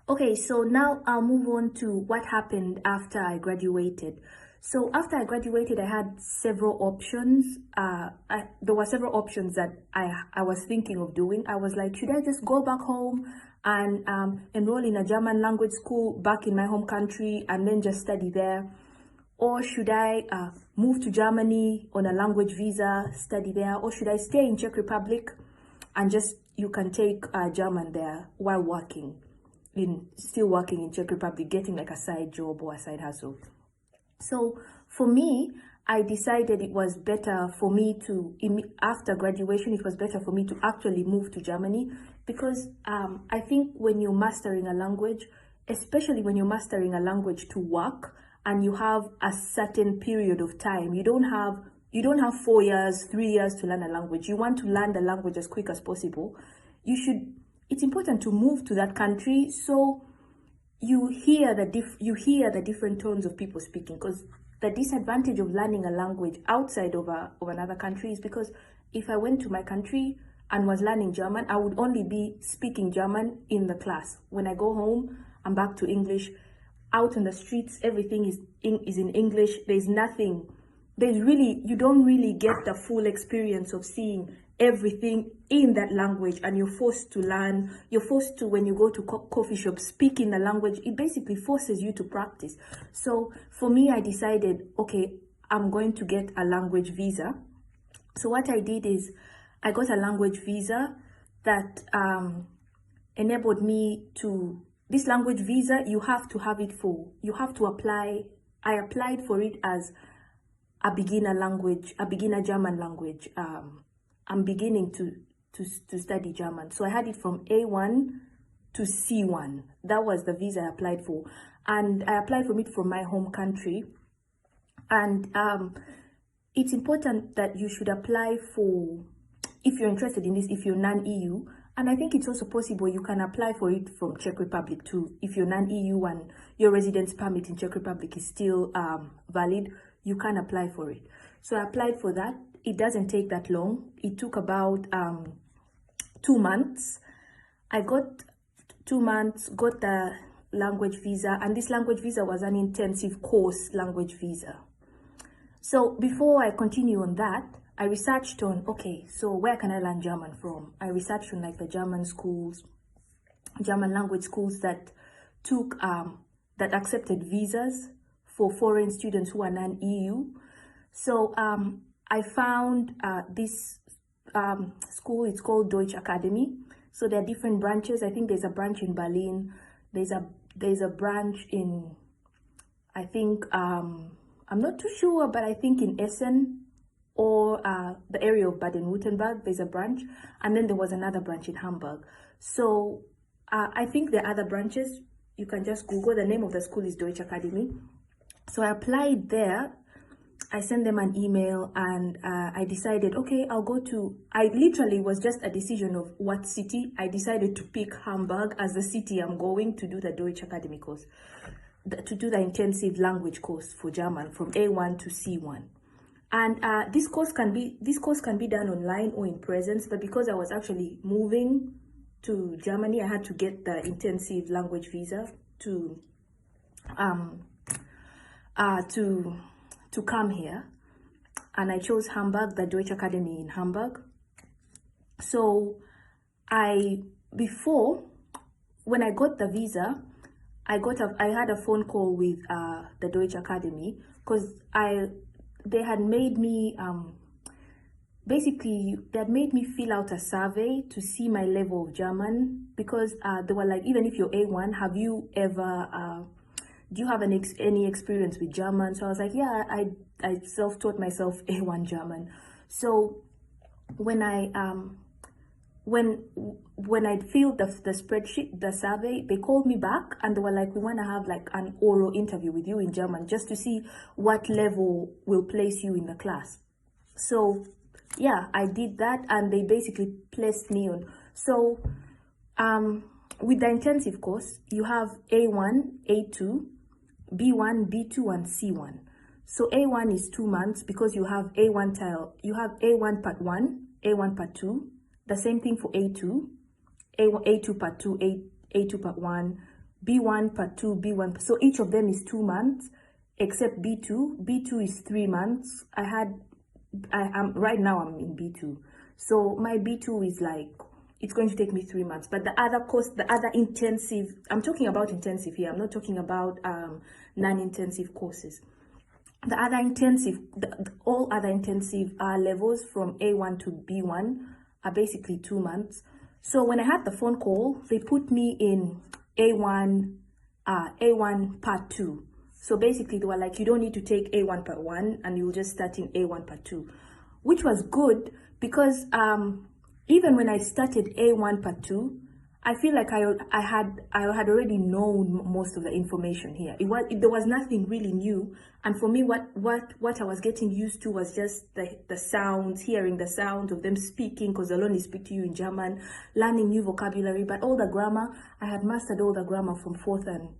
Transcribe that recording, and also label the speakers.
Speaker 1: Okay, so now I'll move on to what happened after I graduated. So after I graduated, I had several options. There were several options that I was thinking of doing. I was like, should I just go back home and enroll in a German language school back in my home country and then just study there? Or should I move to Germany on a language visa, study there? Or should I stay in Czech Republic and just, you can take German there while still working in Czech Republic, getting like a side job or a side hustle. So for me, I decided it was better for me to, after graduation, it was better for me to actually move to Germany, because I think when you're mastering a language, especially when you're mastering a language to work and you have a certain period of time, you don't have 4 years, 3 years to learn a language. You want to learn the language as quick as possible. It's important to move to that country so you hear the different tones of people speaking. Because the disadvantage of learning a language outside of another country is because if I went to my country and was learning German, I would only be speaking German in the class. When I go home, I'm back to English. Out on the streets, everything is in English. You don't really get the full experience of seeing everything in that language, and you're forced to learn. You're forced to, when you go to coffee shops, speak in the language. It basically forces you to practice. So for me, I decided, okay, I'm going to get a language visa. So what I did is I got a language visa that enabled me to, this language visa, you have to apply. I applied for it as a beginner German language. I'm beginning to study German. So I had it from A1 to C1. That was the visa I applied for. And I applied for it from my home country. And it's important that you should apply for, if you're interested in this, if you're non-EU. And I think it's also possible you can apply for it from Czech Republic too. If you're non-EU and your residence permit in Czech Republic is still valid, you can apply for it. So I applied for that. It doesn't take that long. It took about 2 months. I got 2 months, got the language visa, and this language visa was an intensive course language visa. So before I continue on that, I researched on, okay, so where can I learn German from? I researched on like the German schools, German language schools that took, that accepted visas for foreign students who are non-EU. So I found this school. It's called Deutsche Academy. So there are different branches. I think there's a branch in Berlin. There's a branch in, I think, I'm not too sure, but I think in Essen or the area of Baden-Württemberg, there's a branch. And then there was another branch in Hamburg. So I think there are other branches. You can just Google. The name of the school is Deutsche Academy. So I applied there. I sent them an email, and I decided, okay, I literally was just a decision of what city. I decided to pick Hamburg as the city I'm going to do the Deutsche Academy course, to do the intensive language course for German from A1 to C1. And this course can be done online or in presence, but because I was actually moving to Germany, I had to get the intensive language visa to come here, and I chose Hamburg, the Deutsche Academy in Hamburg. So when I got the visa, I had a phone call with the Deutsche Academy, because they had made me fill out a survey to see my level of German, because they were like, even if you're A1, have you ever do you have any experience with German? So I was like, yeah, I self-taught myself A1 German. So when I filled the spreadsheet, the survey, they called me back and they were like, we want to have like an oral interview with you in German, just to see what level will place you in the class. So yeah, I did that, and they basically placed me on. So with the intensive course, you have A1, A2, B1, B2, and C1. So A1 is 2 months, because you have A1 part 1, A1 part 2. The same thing for A2, A2 part 2, A2 part 1, B1 part 2, B1. So each of them is 2 months, except B2. B2 is 3 months. Right now I'm in B2. So my B2 is like, it's going to take me 3 months. But the other course, the other intensive, I'm talking about intensive here. I'm not talking about non-intensive courses. The other intensive, all other intensive levels from A1 to B1 are basically 2 months. So when I had the phone call, they put me in A1 part 2. So basically they were like, you don't need to take A1 part 1 and you'll just start in A1 part 2, which was good because even when I started A1 part 2, I feel like I had already known most of the information here. There was nothing really new, and for me, what I was getting used to was just the sounds, hearing the sounds of them speaking, because they'll only speak to you in German, learning new vocabulary. But all the grammar, I had mastered all the grammar from fourth and